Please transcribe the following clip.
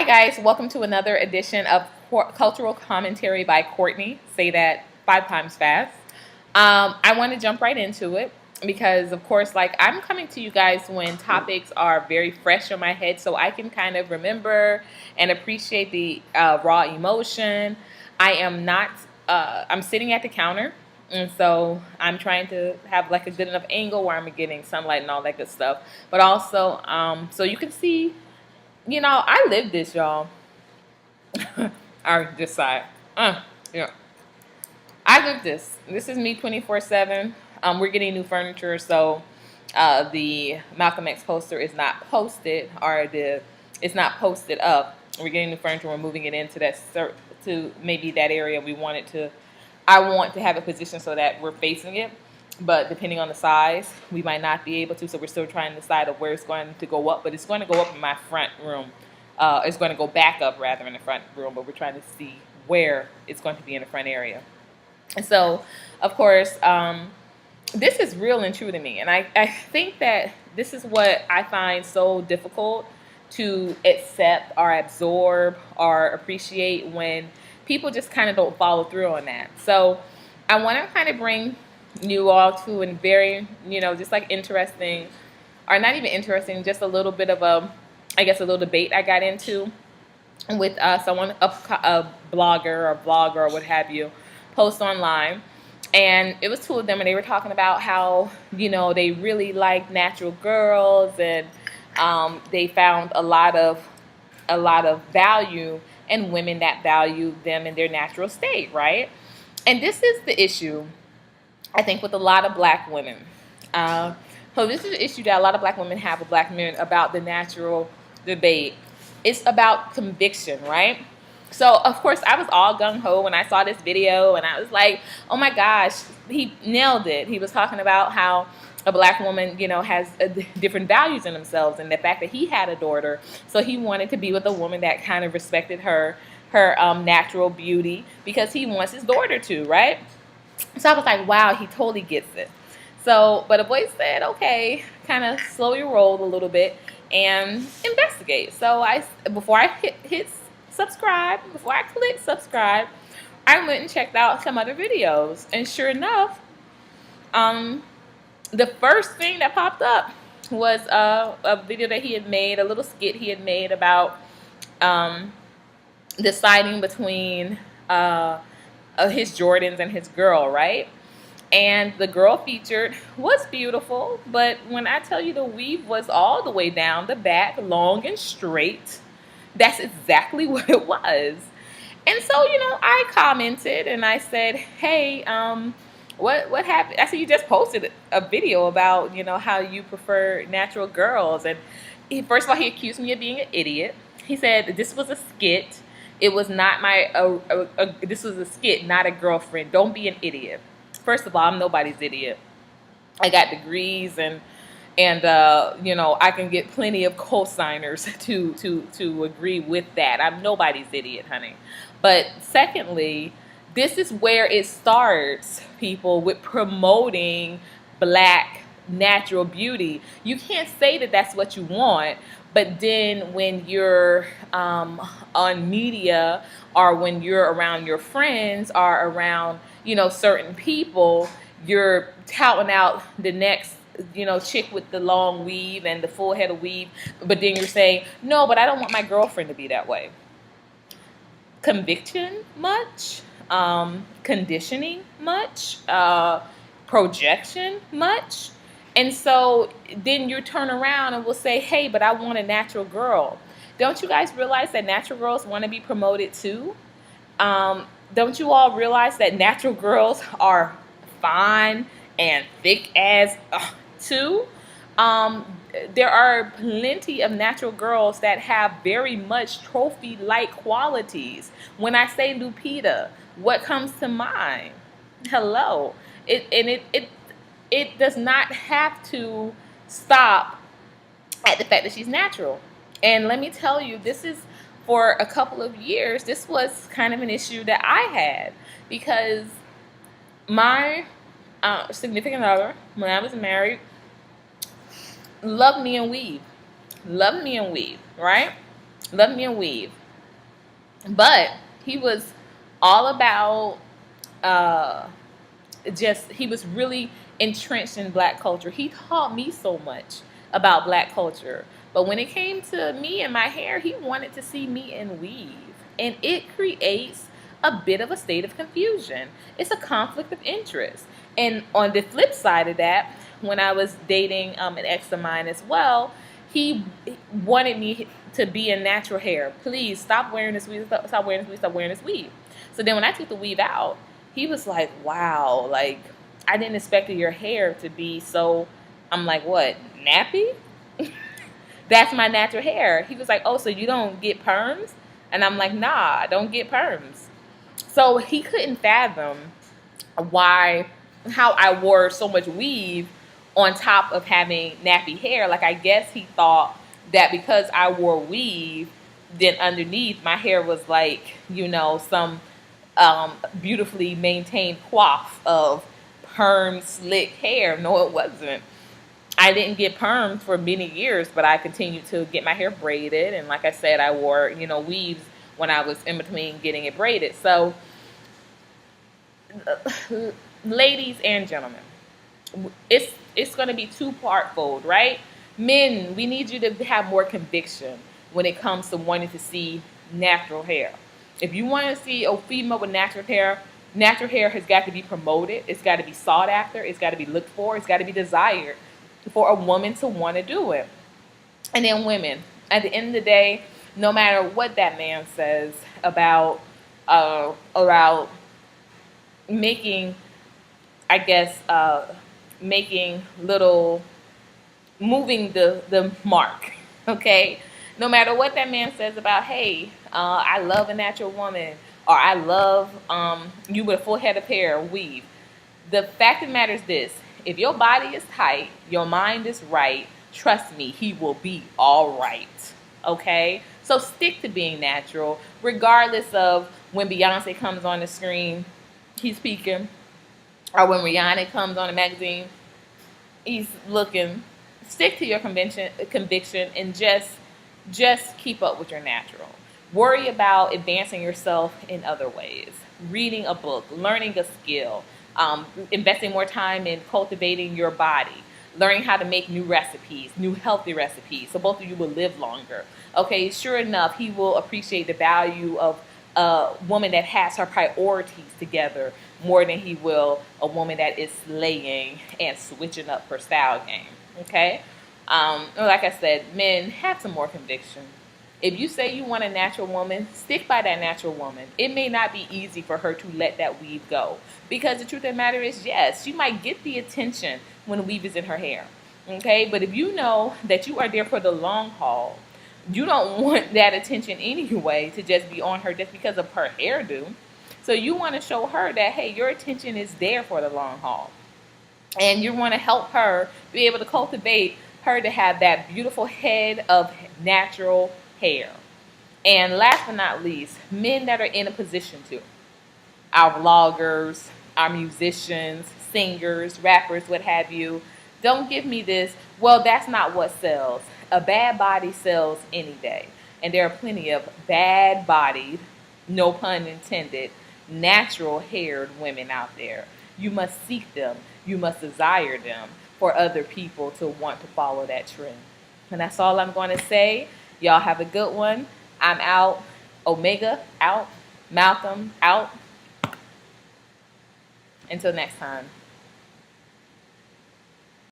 Hi guys, welcome to another edition of Cultural Commentary by Courtney. Say that 5 times fast. I want to jump right into it because, of course, like I'm coming to you guys when topics are very fresh on my head, so I can kind of remember and appreciate the raw emotion. I am not. I'm sitting at the counter, and so I'm trying to have like a good enough angle where I'm getting sunlight and all that good stuff, but also so you can see. I live this, y'all. I just side. Yeah. I live this. This is me 24/7. We're getting new furniture, so the Malcolm X poster is not posted, or it's not posted up. We're getting new furniture. We're moving it into to maybe that area we want it to. I want to have a position so that we're facing it, but depending on the size, we might not be able to. So we're still trying to decide of where it's going to go up, but it's going to go up in my front room. It's going to go back up rather in the front room, but we're trying to see where it's going to be in the front area. And so, of course, this is real and true to me. And I think that this is what I find so difficult to accept or absorb or appreciate when people just kind of don't follow through on that. So I want to kind of bring you all to a very, just like interesting, or not even interesting, just a little bit of a little debate I got into with someone, a blogger or vlogger or what have you, post online. And it was two of them, and they were talking about how, they really like natural girls, and they found a lot of value in women that value them in their natural state, right? And this is the issue, I think, with a lot of black women. So this is an issue that a lot of black women have with black men about the natural debate. It's about conviction, right? So, of course, I was all gung-ho when I saw this video, and I was like, oh my gosh, he nailed it. He was talking about how a black woman, has different values in themselves, and the fact that he had a daughter, so he wanted to be with a woman that kind of respected her natural beauty because he wants his daughter to, right? So I was like, wow, he totally gets it. So, but a voice said, okay, kind of slow your roll a little bit and investigate. So before I hit subscribe, before I click subscribe, I went and checked out some other videos. And sure enough, the first thing that popped up was a video that he had made, a little skit he had made about deciding between his Jordans and his girl, right? And the girl featured was beautiful, but when I tell you the weave was all the way down the back, long and straight, that's exactly what it was. And so, I commented and I said, hey, what happened? I said, you just posted a video about, how you prefer natural girls. And first of all, he accused me of being an idiot. He said this was a skit. It was not this was a skit, not a girlfriend. Don't be an idiot. First of all, I'm nobody's idiot. I got degrees and I can get plenty of co-signers to agree with that. I'm nobody's idiot, honey. But secondly, this is where it starts, people, with promoting black natural beauty. You can't say that that's what you want, but then when you're on media, or when you're around your friends, or around certain people, you're touting out the next chick with the long weave and the full head of weave, but then you're saying, no, but I don't want my girlfriend to be that way. Conviction much? Conditioning much? Projection much? And so then you turn around and will say, hey, but I want a natural girl. Don't you guys realize that natural girls want to be promoted too? Don't you all realize that natural girls are fine and thick as too? There are plenty of natural girls that have very much trophy-like qualities. When I say Lupita, what comes to mind? Hello. It does not have to stop at the fact that she's natural. And let me tell you, this is, for a couple of years, this was kind of an issue that I had, because my significant other, when I was married, loved me and weave, right? Loved me a weave. But he was all about uh, he was really entrenched in black culture. He taught me so much about black culture. But when it came to me and my hair, he wanted to see me in weave. And it creates a bit of a state of confusion. It's a conflict of interest. And on the flip side of that, when I was dating an ex of mine as well, he wanted me to be in natural hair. Please stop wearing this weave, stop wearing this weave, stop wearing this weave. So then when I took the weave out, he was like, wow, like, I didn't expect your hair to be so, I'm like, what, nappy? That's my natural hair. He was like, oh, so you don't get perms? And I'm like, nah, I don't get perms. So he couldn't fathom how I wore so much weave on top of having nappy hair. Like, I guess he thought that because I wore weave, then underneath my hair was like, some beautifully maintained coif of perm slick hair. No, it wasn't. I didn't get perms for many years, but I continued to get my hair braided. And like I said, I wore, weaves when I was in between getting it braided. So, ladies and gentlemen, it's going to be two-part fold, right? Men, we need you to have more conviction when it comes to wanting to see natural hair. If you want to see a female with natural hair has got to be promoted. It's got to be sought after. It's got to be looked for. It's got to be desired for a woman to want to do it. And then women, at the end of the day, no matter what that man says about making, I guess, moving the mark, okay? No matter what that man says about, hey, I love a natural woman, or I love you with a full head of hair, weave. The fact of the matter is this: if your body is tight, your mind is right, trust me, he will be all right, okay? So stick to being natural, regardless of when Beyonce comes on the screen, he's peeking, or when Rihanna comes on a magazine, he's looking. Stick to your conviction, and just keep up with your natural. Worry about advancing yourself in other ways. Reading a book, learning a skill, investing more time in cultivating your body, learning how to make new recipes, new healthy recipes, so both of you will live longer. Okay, sure enough, he will appreciate the value of a woman that has her priorities together more than he will a woman that is slaying and switching up her style game. Okay? Like I said, men, have some more conviction. If you say you want a natural woman, stick by that natural woman. It may not be easy for her to let that weave go. Because the truth of the matter is, yes, she might get the attention when the weave is in her hair. Okay? But if you know that you are there for the long haul, you don't want that attention anyway to just be on her just because of her hairdo. So you want to show her that, hey, your attention is there for the long haul. And you want to help her be able to cultivate her to have that beautiful head of natural hair. And last but not least, men that are in a position to. Our vloggers, our musicians, singers, rappers, what have you. Don't give me this, well, that's not what sells. A bad body sells any day. And there are plenty of bad-bodied, no pun intended, natural-haired women out there. You must seek them. You must desire them for other people to want to follow that trend. And that's all I'm going to say. Y'all have a good one. I'm out. Omega out. Malcolm out. Until next time.